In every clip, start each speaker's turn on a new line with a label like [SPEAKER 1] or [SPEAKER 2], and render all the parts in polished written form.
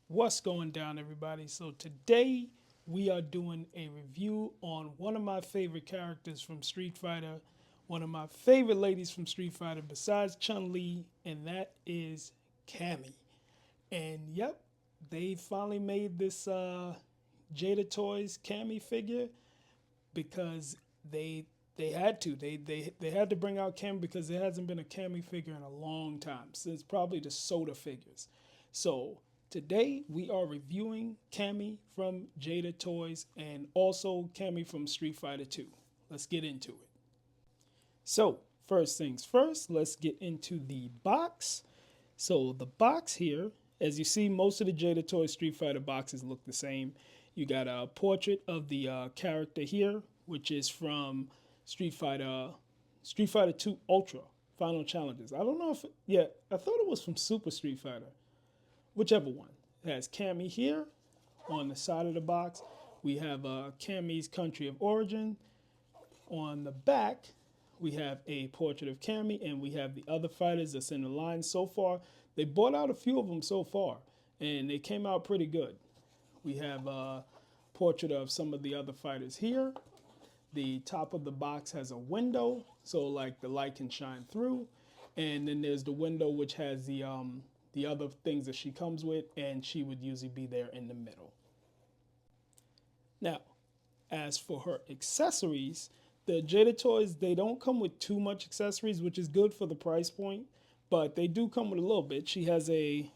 [SPEAKER 1] What's going down, everybody? So, today we are doing a review on one of my favorite characters from Street Fighter, one of my favorite ladies from Street Fighter besides Chun Li, and that is Cammy. And yep, they finally made this Jada Toys Cammy figure because they had to. They had to bring out Cammy because there hasn't been a Cammy figure in a long time, since probably the Soda figures. So today we are reviewing Cammy from Jada Toys and also Cammy from Street Fighter 2. Let's get into it. So, first things first, let's get into the box. So, the box here, as you see, most of the Jada Toy Street Fighter boxes look the same. You got a portrait of the character here, which is from Street Fighter 2 Ultra Final Challenges. I don't know if, yeah, I thought it was from Super Street Fighter, whichever one. It has Cammy here on the side of the box. We have Cammy's country of origin. On the back, we have a portrait of Cammy, and we have the other fighters that's in the line so far. They bought out a few of them so far, and they came out pretty good. We have a portrait of some of the other fighters here. The top of the box has a window, so like the light can shine through. And then there's the window which has the other things that she comes with, and she would usually be there in the middle. Now, as for her accessories, the Jada toys, they don't come with too much accessories, which is good for the price point, but they do come with a little bit. She has a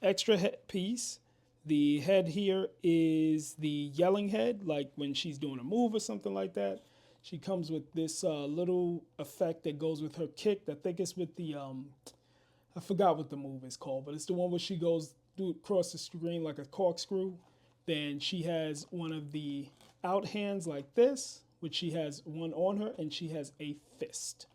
[SPEAKER 1] extra head piece. The head here is the yelling head, like when she's doing a move or something like that. She comes with this little effect that goes with her kick. I think it's with the I forgot what the move is called, but it's the one where she goes across the screen like a corkscrew. Then she has one of the out hands like this, which she has one on her, and she has a fist.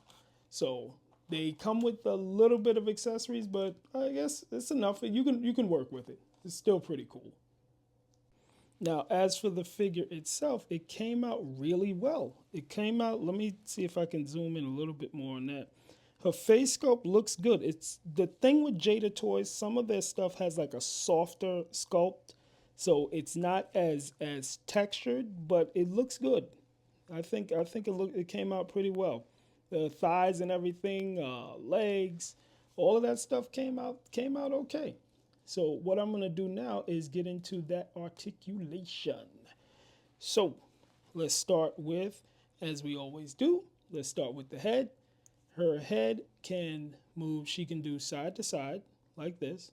[SPEAKER 1] So they come with a little bit of accessories, but I guess it's enough. You can work with it. It's still pretty cool. Now, as for the figure itself, it came out really well. It came out, let me see if I can zoom in a little bit more on that. Her face sculpt looks good. It's the thing with Jada Toys, some of their stuff has like a softer sculpt. So it's not as textured, but it looks good. I think it came out pretty well. The thighs and everything, legs, all of that stuff came out okay. So what I'm gonna do now is get into that articulation. So let's start with, as we always do, let's start with the head. Her head can move, she can do side to side like this.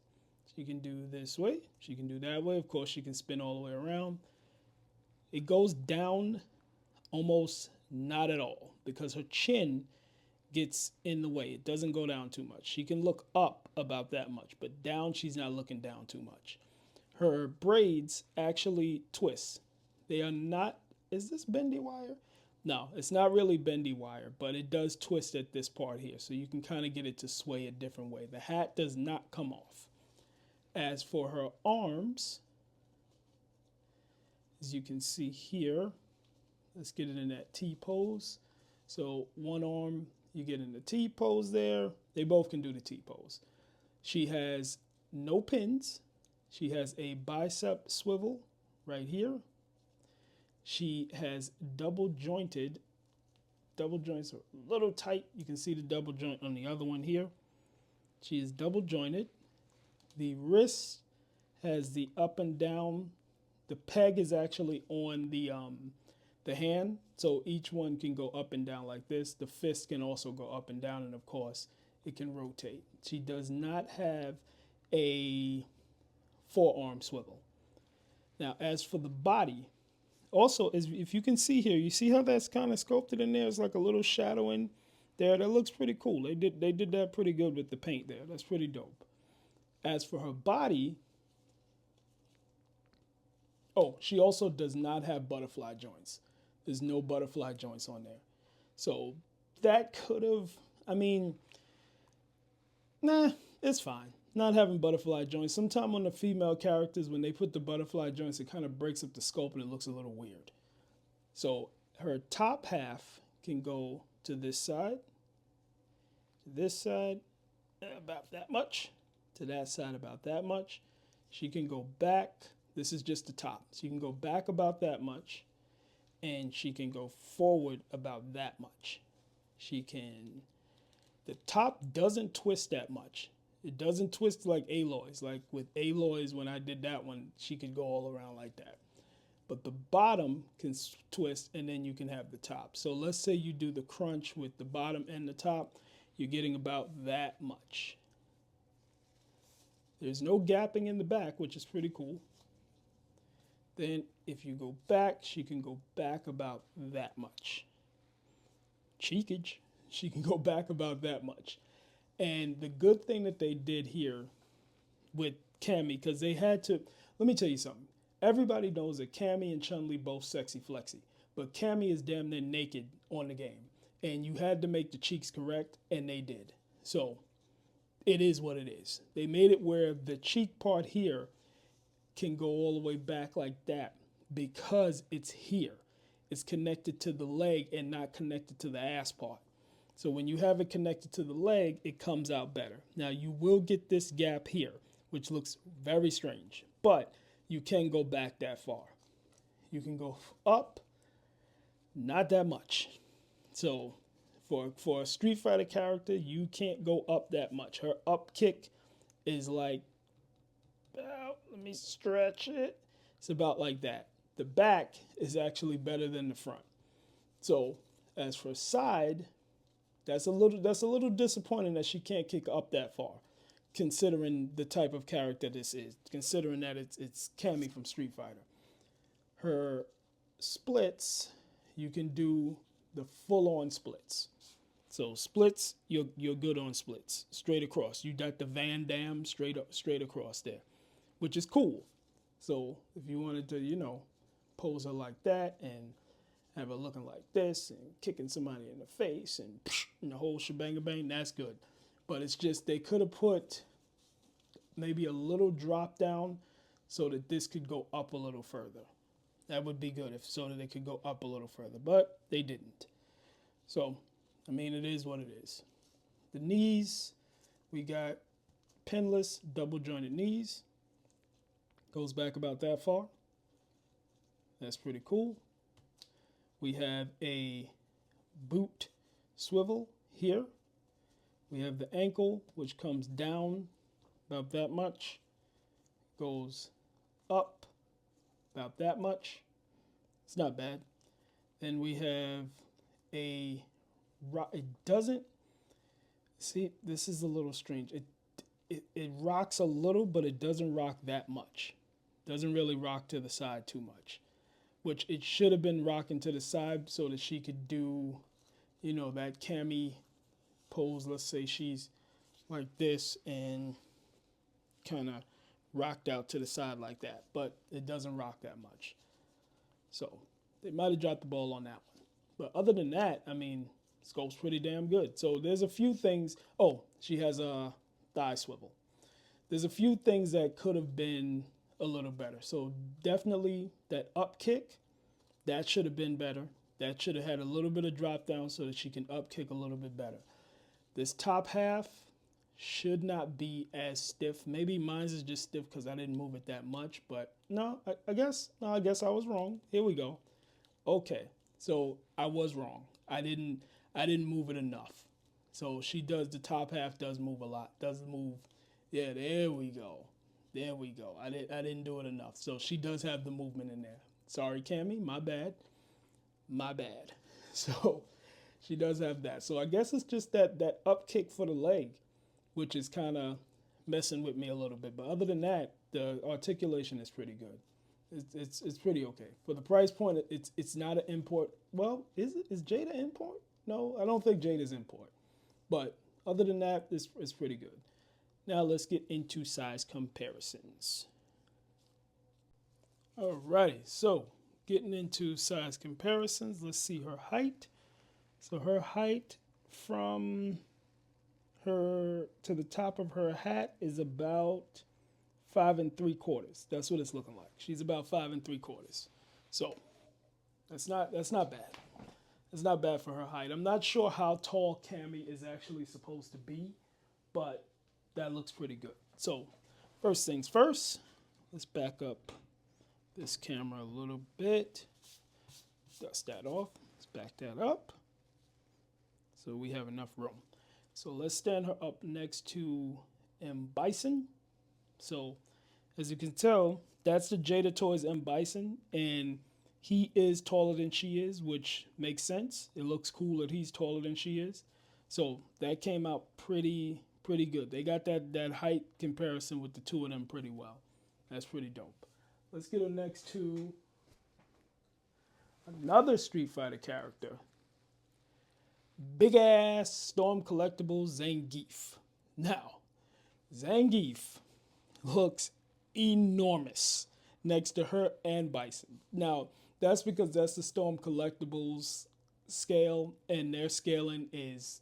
[SPEAKER 1] She can do this way, she can do that way. Of course, she can spin all the way around. It goes down almost not at all because her chin gets in the way. It doesn't go down too much. She can look up about that much, but down, she's not looking down too much. Her braids actually twist. They are not, is this bendy wire? No, it's not really bendy wire, but it does twist at this part here. So you can kind of get it to sway a different way. The hat does not come off. As for her arms, as you can see here, let's get it in that T pose. So one arm, you get in the T pose there. They both can do the T pose. She has no pins. She has a bicep swivel right here. She has double joints are a little tight. You can see the double joint on the other one here. She is double jointed. The wrist has the up and down. The peg is actually on the hand, so each one can go up and down like this. The fist can also go up and down, and of course, it can rotate. She does not have a forearm swivel. Now, as for the body, also, if you can see here, you see how that's kind of sculpted in there? It's like a little shadow in there. That looks pretty cool. They did that pretty good with the paint there. That's pretty dope. As for her body, oh, she also does not have butterfly joints. There's no butterfly joints on there. So that could have, I mean, nah, it's fine. Not having butterfly joints. Sometimes on the female characters, when they put the butterfly joints, it kind of breaks up the sculpt and it looks a little weird. So her top half can go to this side, about that much, to that side about that much. She can go back. This is just the top. So you can go back about that much, and she can go forward about that much. She can, the top doesn't twist that much. It doesn't twist like Aloy's. Like with Aloy's, when I did that one, she could go all around like that. But the bottom can twist, and then you can have the top. So let's say you do the crunch with the bottom and the top, you're getting about that much. There's no gapping in the back, which is pretty cool. Then if you go back, she can go back about that much. Cheekage, she can go back about that much. And the good thing that they did here with Cammy, because they had to, let me tell you something. Everybody knows that Cammy and Chun-Li both sexy flexy, but Cammy is damn near naked on the game. And you had to make the cheeks correct, and they did. So it is what it is. They made it where the cheek part here can go all the way back like that because it's here. It's connected to the leg and not connected to the ass part. So when you have it connected to the leg, it comes out better. Now you will get this gap here, which looks very strange, but you can go back that far. You can go up, not that much. So for a Street Fighter character, you can't go up that much. Her up kick is like, let me stretch it. It's about like that. The back is actually better than the front. So as for side, that's a little disappointing that she can't kick up that far, considering the type of character this is, considering that it's Cammy from Street Fighter. Her splits, you can do the full-on splits. So splits, you're good on splits, straight across. You got the Van Damme straight across there, which is cool. So if you wanted to, pose her like that and have her looking like this and kicking somebody in the face and the whole shebang bang, that's good. But it's just they could have put maybe a little drop down so that this could go up a little further. That would be good so that they could go up a little further, but they didn't. So, I mean, it is what it is. The knees, we got pinless double jointed knees. Goes back about that far. That's pretty cool. We have a boot swivel here. We have the ankle, which comes down about that much, goes up about that much. It's not bad. Then we have it doesn't, see, this is a little strange. It rocks a little, but it doesn't rock that much. Doesn't really rock to the side too much, which it should have been rocking to the side so that she could do, that Cammy pose. Let's say she's like this and kind of rocked out to the side like that, but it doesn't rock that much. So they might have dropped the ball on that one. But other than that, I mean, sculpt's pretty damn good. So there's a few things. Oh, she has a thigh swivel. There's a few things that could have been a little better. So definitely that up kick, that should have been better. That should have had a little bit of drop down so that she can up kick a little bit better. This top half should not be as stiff. Maybe mine's is just stiff because I didn't move it that much. But no, I guess I was wrong. Here we go. Okay, so I was wrong. I didn't move it enough. So she does, the top half does move a lot. Does move. Yeah, there we go. There we go. I didn't do it enough. So she does have the movement in there. Sorry, Cammy, my bad. My bad. So she does have that. So I guess it's just that up kick for the leg, which is kind of messing with me a little bit. But other than that, the articulation is pretty good. It's pretty okay. For the price point, it's not an import. Well, is it? Is Jada import? No, I don't think Jada's import. But other than that, it's pretty good. Now let's get into size comparisons. Alrighty, so getting into size comparisons, let's see her height. So her height from her to the top of her hat is about 5 3/4. That's what it's looking like. She's about 5 3/4. So that's not bad. It's not bad for her height. I'm not sure how tall Cammy is actually supposed to be, but that looks pretty good. So first things first, let's back up this camera a little bit. Dust that off. Let's back that up so we have enough room. So let's stand her up next to M. Bison. So as you can tell, that's the Jada Toys M. Bison, and he is taller than she is, which makes sense. It looks cool that he's taller than she is. So that came out pretty good. They got that height comparison with the two of them pretty well. That's pretty dope. Let's get her next to another Street Fighter character. Big ass Storm Collectibles Zangief. Now, Zangief looks enormous next to her and Bison. Now, that's because that's the Storm Collectibles scale, and their scaling is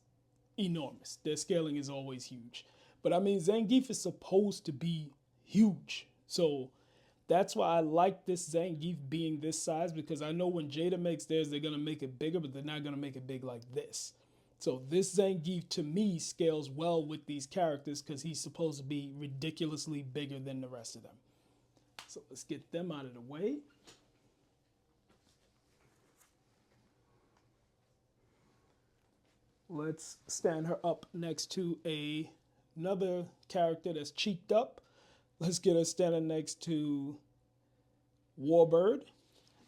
[SPEAKER 1] enormous. Their scaling is always huge. But I mean, Zangief is supposed to be huge. So that's why I like this Zangief being this size, because I know when Jada makes theirs, they're going to make it bigger, but they're not going to make it big like this. So this Zangief, to me, scales well with these characters because he's supposed to be ridiculously bigger than the rest of them. So let's get them out of the way. Let's stand her up next to another character that's cheeked up. Let's get her standing next to Warbird.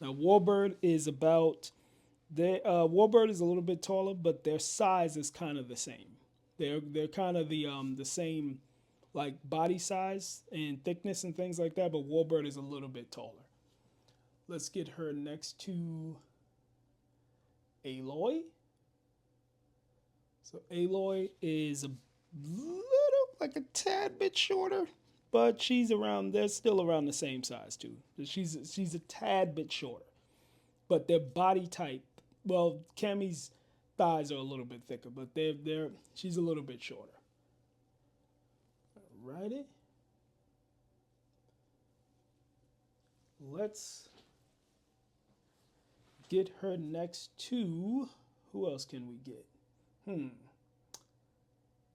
[SPEAKER 1] Now, Warbird is Warbird is a little bit taller, but their size is kind of the same. They're kind of the same, like, body size and thickness and things like that, but Warbird is a little bit taller. Let's get her next to Aloy. So Aloy is a little, like a tad bit shorter, but they're still around the same size too. She's a tad bit shorter, but their body type, well, Cammy's thighs are a little bit thicker, but she's a little bit shorter. Alrighty. Let's get her next to, who else can we get?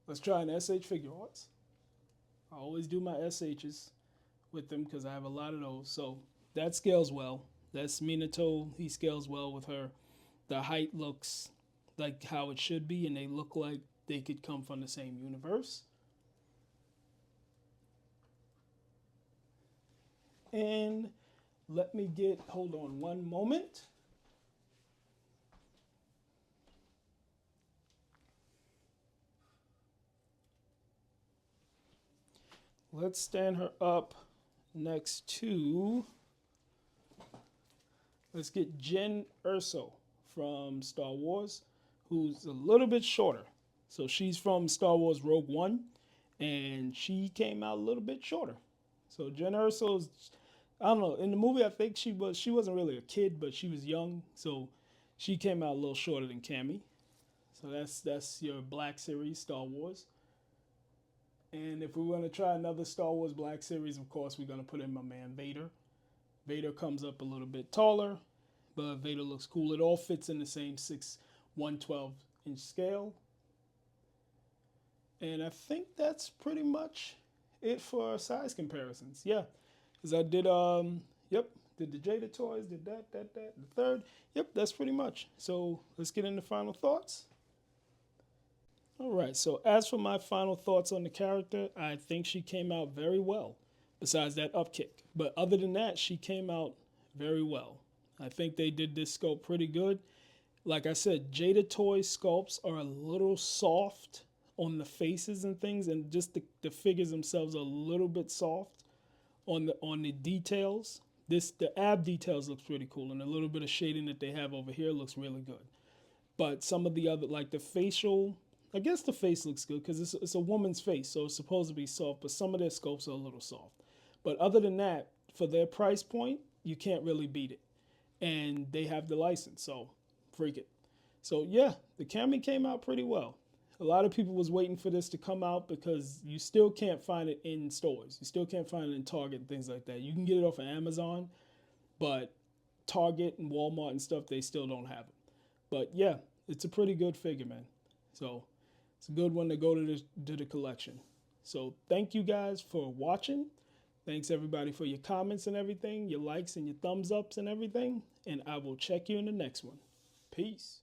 [SPEAKER 1] Let's try an SH Figure Arts. I always do my SHs with them because I have a lot of those. So that scales well. That's Minato. He scales well with her. The height looks like how it should be, and they look like they could come from the same universe. And hold on one moment. Let's stand her up next to, let's get Jyn Erso from Star Wars, who's a little bit shorter. So she's from Star Wars Rogue One, and she came out a little bit shorter. So Jyn Erso's, I don't know, in the movie I think she wasn't really a kid, but she was young, so she came out a little shorter than Cammy. So that's your Black Series Star Wars. And if we want to try another Star Wars Black Series, of course, we're going to put in my man Vader. Vader comes up a little bit taller, but Vader looks cool. It all fits in the same 1/12-inch scale. And I think that's pretty much it for our size comparisons. Yeah, because I did, did the Jada toys, did that, the third. Yep, that's pretty much. So let's get into final thoughts. All right, so as for my final thoughts on the character, I think she came out very well, besides that upkick. But other than that, she came out very well. I think they did this sculpt pretty good. Like I said, Jada Toy sculpts are a little soft on the faces and things, and just the figures themselves are a little bit soft on the details. The ab details looks pretty cool, and a little bit of shading that they have over here looks really good. But some of the other, like the facial, I guess the face looks good because it's a woman's face, so it's supposed to be soft, but some of their sculpts are a little soft. But other than that, for their price point, you can't really beat it. And they have the license, so freak it. So yeah, the Cammy came out pretty well. A lot of people was waiting for this to come out because you still can't find it in stores. You still can't find it in Target and things like that. You can get it off of Amazon, but Target and Walmart and stuff, they still don't have it. But yeah, it's a pretty good figure, man. So it's a good one to go to the collection. So thank you guys for watching. Thanks everybody for your comments and everything, your likes and your thumbs ups and everything. And I will check you in the next one. Peace.